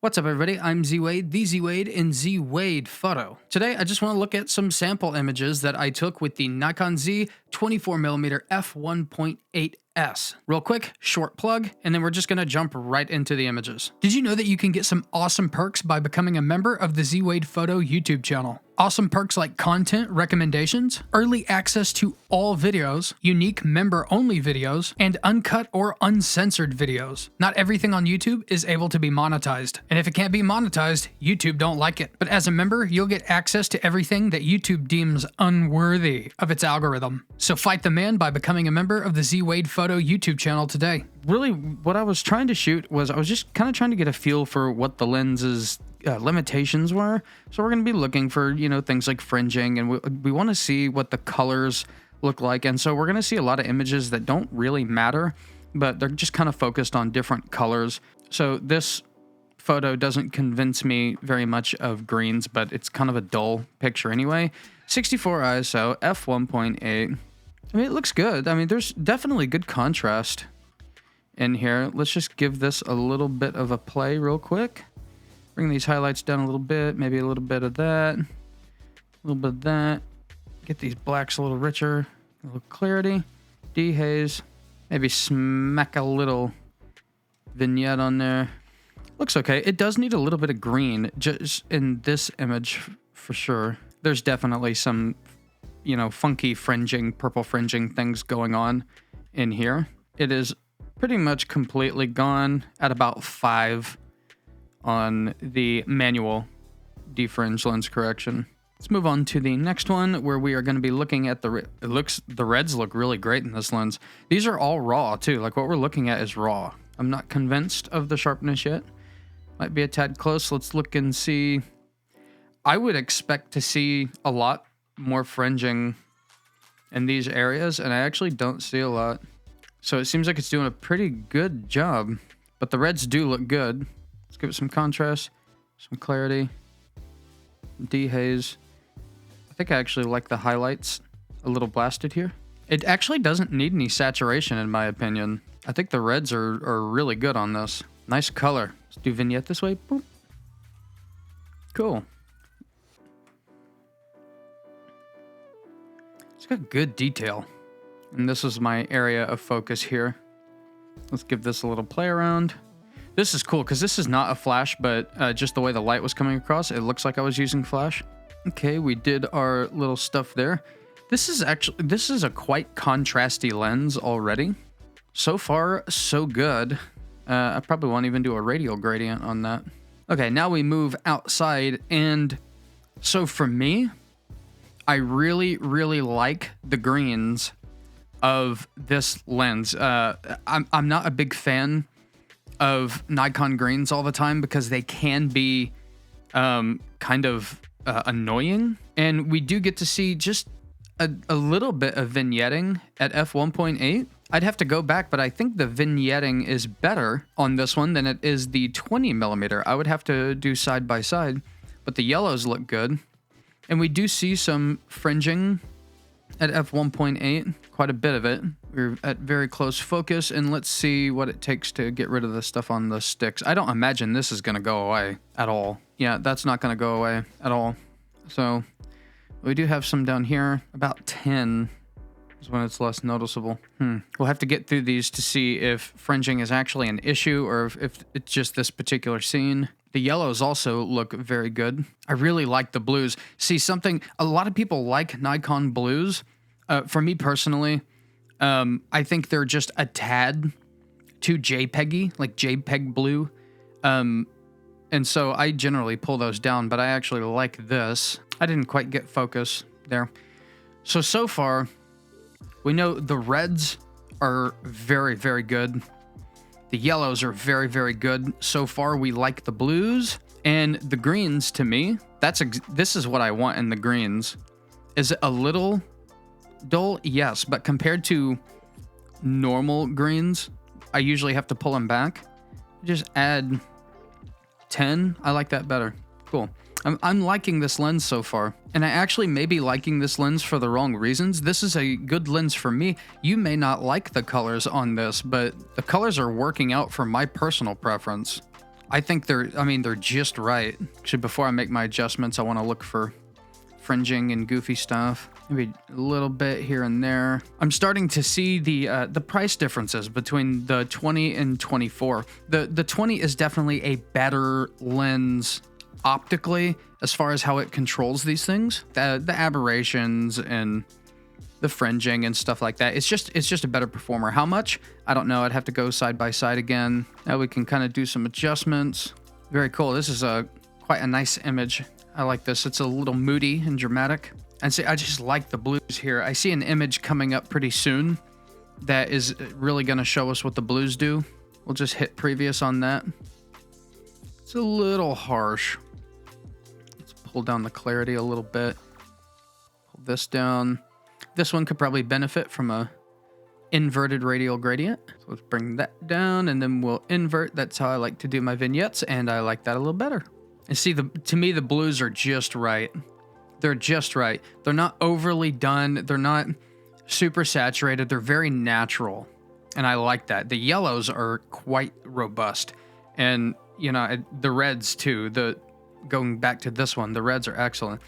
What's up, everybody? I'm Z Wade, the Z Wade in Z Wade Photo. Today, I just want to look at some sample images that I took with the Nikon Z 24mm f1.8s. Real quick, short plug, and then we're just going to jump right into the images. Did you know that you can get some awesome perks by becoming a member of the Z Wade Photo YouTube channel? Awesome perks like content recommendations, early access to all videos, unique member-only videos, and uncut or uncensored videos. Not everything on YouTube is able to be monetized, and if it can't be monetized, YouTube don't like it. But as a member, you'll get access to everything that YouTube deems unworthy of its algorithm. So fight the man by becoming a member of the Z Wade Photo YouTube channel today. Really, what I was trying to shoot was I was just kind of trying to get a feel for what the lens's limitations were. So we're going to be looking for, things like fringing, and we want to see what the colors look like. And so we're going to see a lot of images that don't really matter, but they're just kind of focused on different colors. So this photo doesn't convince me very much of greens, but it's kind of a dull picture anyway. 64 ISO, f1.8. I mean, it looks good. I mean, there's definitely good contrast in here. Let's just give this a little bit of a play real quick. Bring these highlights down a little bit, maybe a little bit of that, a little bit of that. Get these blacks a little richer, a little clarity, dehaze, maybe smack a little vignette on there. Looks okay. It does need a little bit of green, just in this image for sure. There's definitely some, funky fringing, purple fringing things going on in here. It is pretty much completely gone at about 5 on the manual defringe lens correction. Let's move on to the next one, where we are going to be looking at the reds look really great in this lens. These are all raw too. Like, what we're looking at is raw. I'm not convinced of the sharpness yet. Might be a tad close. Let's look and see. I would expect to see a lot more fringing in these areas, and I actually don't see a lot. So it seems like it's doing a pretty good job, but the reds do look good. Let's give it some contrast, some clarity, dehaze. I think I actually like the highlights a little blasted here. It actually doesn't need any saturation, in my opinion. I think the reds are really good on this. Nice color. Let's do vignette this way. Boop. Cool. It's got good detail. And this is my area of focus here. Let's give this a little play around. This is cool because this is not a flash, but just the way the light was coming across, it looks like I was using flash. Okay, we did our little stuff there. This is a quite contrasty lens already. So far, so good. I probably won't even do a radial gradient on that. Okay, now we move outside, and so for me, I really, really like the greens of this lens. I'm not a big fan of Nikon greens all the time because they can be kind of annoying. And we do get to see just a little bit of vignetting at f1.8. I'd have to go back, but I think the vignetting is better on this one than it is the 20mm. I would have to do side by side, but the yellows look good. And we do see some fringing at f1.8, quite a bit of it. We're at very close focus, and let's see what it takes to get rid of the stuff on the sticks. I don't imagine this is going to go away at all. Yeah, that's not going to go away at all. So we do have some down here. About 10 is when it's less noticeable. We'll have to get through these to see if fringing is actually an issue or if it's just this particular scene. The yellows also look very good. I really like the blues. See, a lot of people like Nikon blues. For me personally, I think they're just a tad too JPEG-y, like JPEG blue. And so I generally pull those down, but I actually like this. I didn't quite get focus there. So far, we know the reds are very, very good. The yellows are very, very good. So far, we like the blues. And the greens, to me, this is what I want in the greens. Is it a little dull? Yes, but compared to normal greens, I usually have to pull them back. Just add 10. I like that better. Cool. I'm liking this lens so far, and I actually may be liking this lens for the wrong reasons. This is a good lens for me. You may not like the colors on this, but the colors are working out for my personal preference. I think they're just right. Actually, before I make my adjustments, I want to look for fringing and goofy stuff. Maybe a little bit here and there. I'm starting to see the price differences between the 20 and 24. The 20 is definitely a better lens optically as far as how it controls these things. The aberrations and the fringing and stuff like that. It's just a better performer. How much? I don't know. I'd have to go side by side again. Now we can kind of do some adjustments. Very cool. This is quite a nice image. I like this. It's a little moody and dramatic. And see, I just like the blues here. I see an image coming up pretty soon that is really going to show us what the blues do. We'll just hit previous on that. It's a little harsh. Let's pull down the clarity a little bit. Pull this down. This one could probably benefit from a inverted radial gradient. So let's bring that down and then we'll invert. That's how I like to do my vignettes, and I like that a little better. And see, to me, the blues are just right. They're just right. They're not overly done. They're not super saturated. They're very natural. And I like that. The yellows are quite robust. And, you know, the reds too. Going back to this one, the reds are excellent.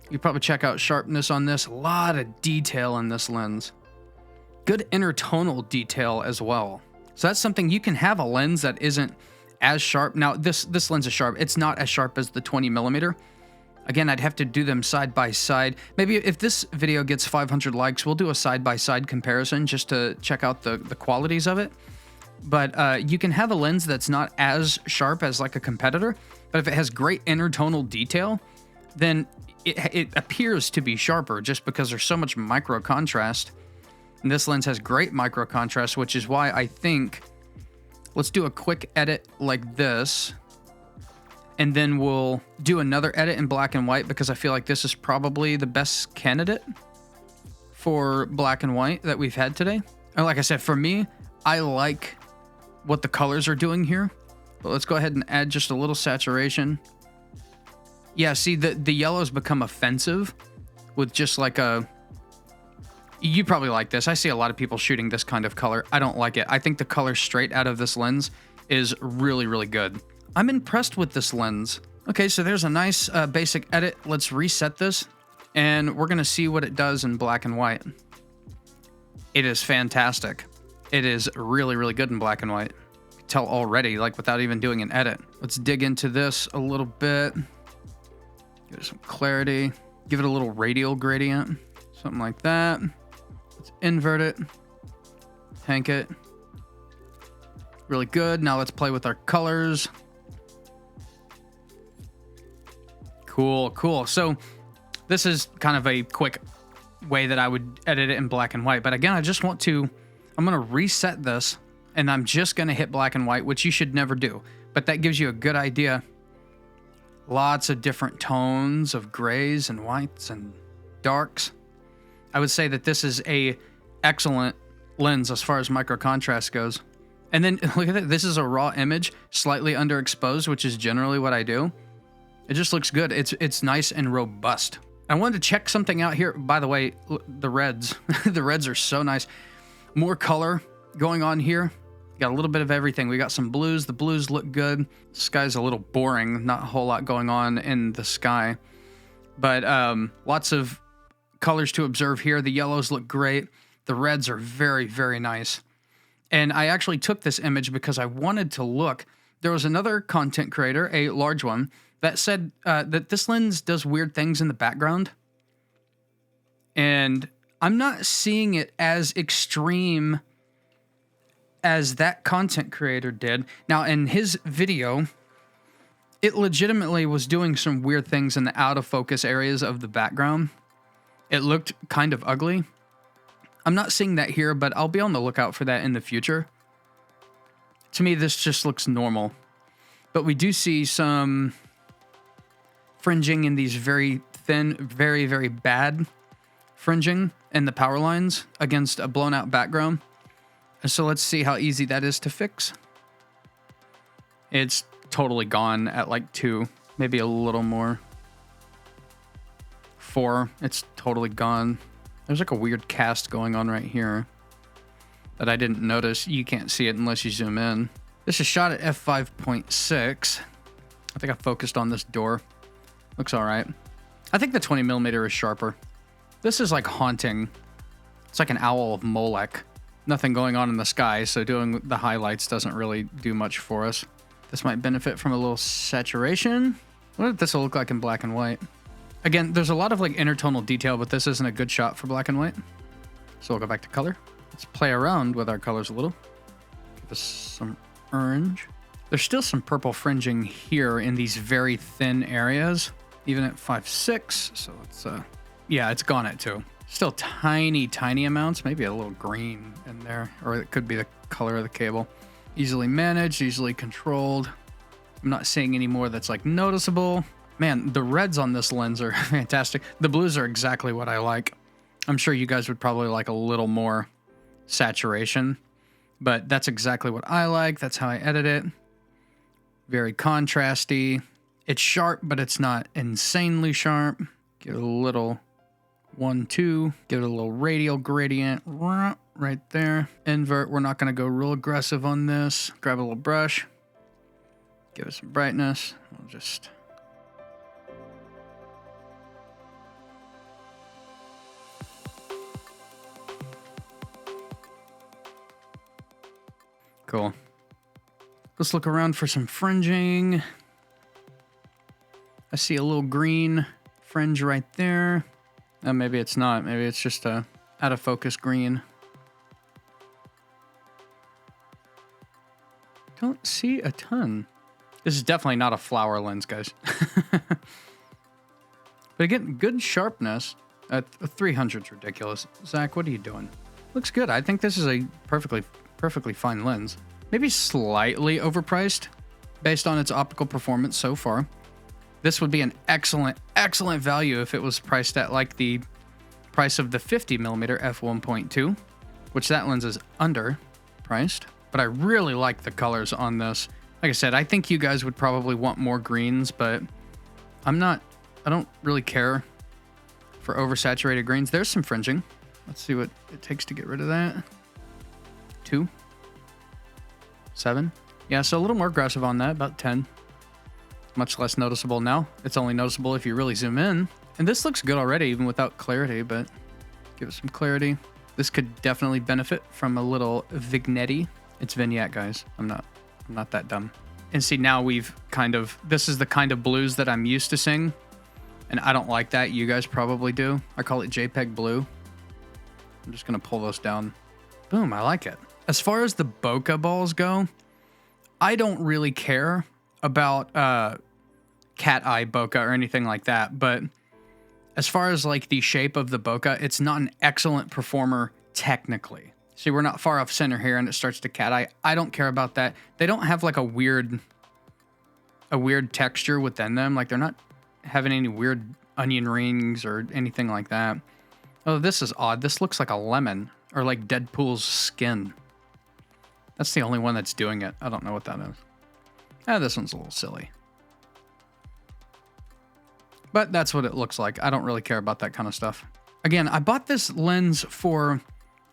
You probably check out sharpness on this. A lot of detail in this lens. Good intertonal detail as well. So that's something. You can have a lens that isn't as sharp. Now, this lens is sharp. It's not as sharp as the 20 millimeter. Again, I'd have to do them side by side. Maybe if this video gets 500 likes, we'll do a side-by-side comparison just to check out the qualities of it. But you can have a lens that's not as sharp as like a competitor, but if it has great intertonal detail, then it appears to be sharper just because there's so much micro contrast. And this lens has great micro contrast, which is why I think, let's do a quick edit like this. And then we'll do another edit in black and white because I feel like this is probably the best candidate for black and white that we've had today. And like I said, for me, I like what the colors are doing here. But let's go ahead and add just a little saturation. Yeah, see, the yellows become offensive with just like a... You probably like this. I see a lot of people shooting this kind of color. I don't like it. I think the color straight out of this lens is really, really good. I'm impressed with this lens. Okay, so there's a nice basic edit. Let's reset this, and we're going to see what it does in black and white. It is fantastic. It is really, really good in black and white. You can tell already, like without even doing an edit. Let's dig into this a little bit. Give it some clarity. Give it a little radial gradient. Something like that. Let's invert it. Tank it. Really good. Now let's play with our colors. Cool, cool. So this is kind of a quick way that I would edit it in black and white. But again, I'm going to reset this, and I'm just going to hit black and white, which you should never do. But that gives you a good idea. Lots of different tones of grays and whites and darks. I would say that this is a excellent lens as far as micro contrast goes. And then look at it. This is a raw image, slightly underexposed, which is generally what I do. It just looks good. It's nice and robust. I wanted to check something out here. By the way, the reds. The reds are so nice. More color going on here. Got a little bit of everything. We got some blues. The blues look good. The sky's a little boring. Not a whole lot going on in the sky. But lots of colors to observe here. The yellows look great. The reds are very, very nice. And I actually took this image because I wanted to look. There was another content creator, a large one, that said that this lens does weird things in the background. And I'm not seeing it as extreme as that content creator did. Now, in his video, it legitimately was doing some weird things in the out of focus areas of the background. It looked kind of ugly. I'm not seeing that here, but I'll be on the lookout for that in the future. To me, this just looks normal. But we do see some fringing in these very thin, very, very bad fringing in the power lines against a blown out background. So let's see how easy that is to fix. It's totally gone at like 2, maybe a little more. 4, it's totally gone. There's like a weird cast going on right here that I didn't notice. You can't see it unless you zoom in. This is shot at f5.6. I think I focused on this door. Looks all right. I think the 20mm is sharper. This is like haunting. It's like an owl of Molech. Nothing going on in the sky, so doing the highlights doesn't really do much for us. This might benefit from a little saturation. What if this will look like in black and white? Again, there's a lot of like intertonal detail, but this isn't a good shot for black and white. So we'll go back to color. Let's play around with our colors a little. Give us some orange. There's still some purple fringing here in these very thin areas, even at 5.6. So it's, yeah, it's gone at 2. Still tiny, tiny amounts, maybe a little green in there, or it could be the color of the cable. Easily managed, easily controlled. I'm not seeing any more that's like noticeable. Man, the reds on this lens are fantastic. The blues are exactly what I like. I'm sure you guys would probably like a little more saturation, but that's exactly what I like. That's how I edit it. Very contrasty. It's sharp, but it's not insanely sharp. Give it a little 1, 2. Give it a little radial gradient right there. Invert. We're not going to go real aggressive on this. Grab a little brush. Give it some brightness. We'll just... Cool. Let's look around for some fringing. I see a little green fringe right there. Maybe it's not. Maybe it's just a out of focus green. Don't see a ton. This is definitely not a flower lens, guys. But again, good sharpness. 300 is ridiculous. Zach, what are you doing? Looks good. I think this is a perfectly fine lens. Maybe slightly overpriced based on its optical performance so far. This would be an excellent value if it was priced at like the price of the 50mm f1.2, which that lens is underpriced. But I really like the colors on this. Like I said, I think you guys would probably want more greens, but I don't really care for oversaturated greens. There's some fringing. Let's see what it takes to get rid of that. 2. 7. Yeah, so a little more aggressive on that, about 10. Much less noticeable now. It's only noticeable if you really zoom in. And this looks good already, even without clarity, but give it some clarity. This could definitely benefit from a little vignette. It's vignette, guys. I'm not that dumb. And see, now we've this is the kind of blues that I'm used to seeing. And I don't like that. You guys probably do. I call it JPEG blue. I'm just going to pull those down. Boom, I like it. As far as the bokeh balls go, I don't really care about cat eye bokeh or anything like that. But as far as like the shape of the bokeh, it's not an excellent performer technically. See, we're not far off center here and it starts to cat eye. I don't care about that. They don't have like a weird texture within them. Like they're not having any weird onion rings or anything like that. Oh, this is odd. This looks like a lemon or like Deadpool's skin. That's the only one that's doing it. I don't know what that is. This one's a little silly. But that's what it looks like. I don't really care about that kind of stuff. Again, I bought this lens for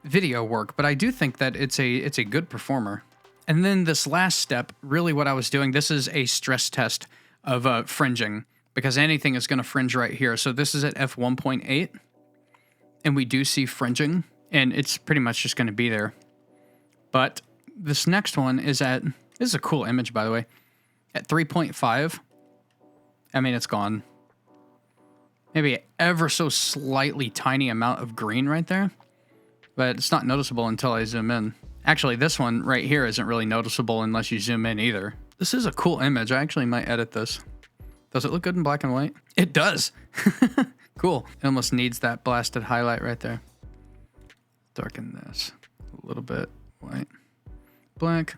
video work, but I do think that it's a good performer. And then this last step, really what I was doing, this is a stress test of fringing, because anything is going to fringe right here. So this is at f1.8, and we do see fringing, and it's pretty much just going to be there. But this next one is this is a cool image, by the way, at 3.5. I mean, it's gone. Maybe ever so slightly tiny amount of green right there, but it's not noticeable until I zoom in. Actually, this one right here isn't really noticeable unless you zoom in either. This is a cool image. I actually might edit this. Does it look good in black and white? It does. Cool. It almost needs that blasted highlight right there. Darken this a little bit. White. Black.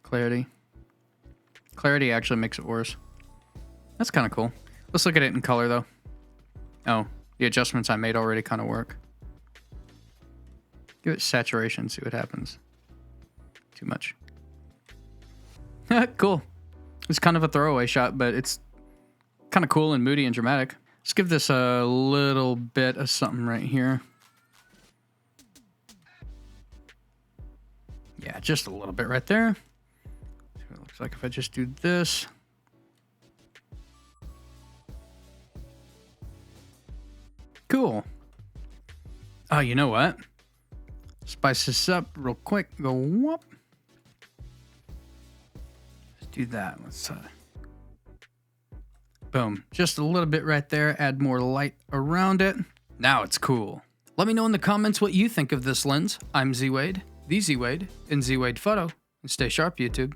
Clarity. Clarity actually makes it worse. That's kind of cool. Let's look at it in color though. Oh, the adjustments I made already kind of work. Give it saturation, see what happens. Too much. Cool. It's kind of a throwaway shot, but it's kind of cool and moody and dramatic. Let's give this a little bit of something right here. Yeah, just a little bit right there. Looks like if I just do this. Cool. Oh, you know what? Spice this up real quick. Go whoop. Let's do that. Let's boom. Just a little bit right there. Add more light around it. Now it's cool. Let me know in the comments what you think of this lens. I'm Z Wade, the Z Wade, in Z Wade Photo, and stay sharp, YouTube.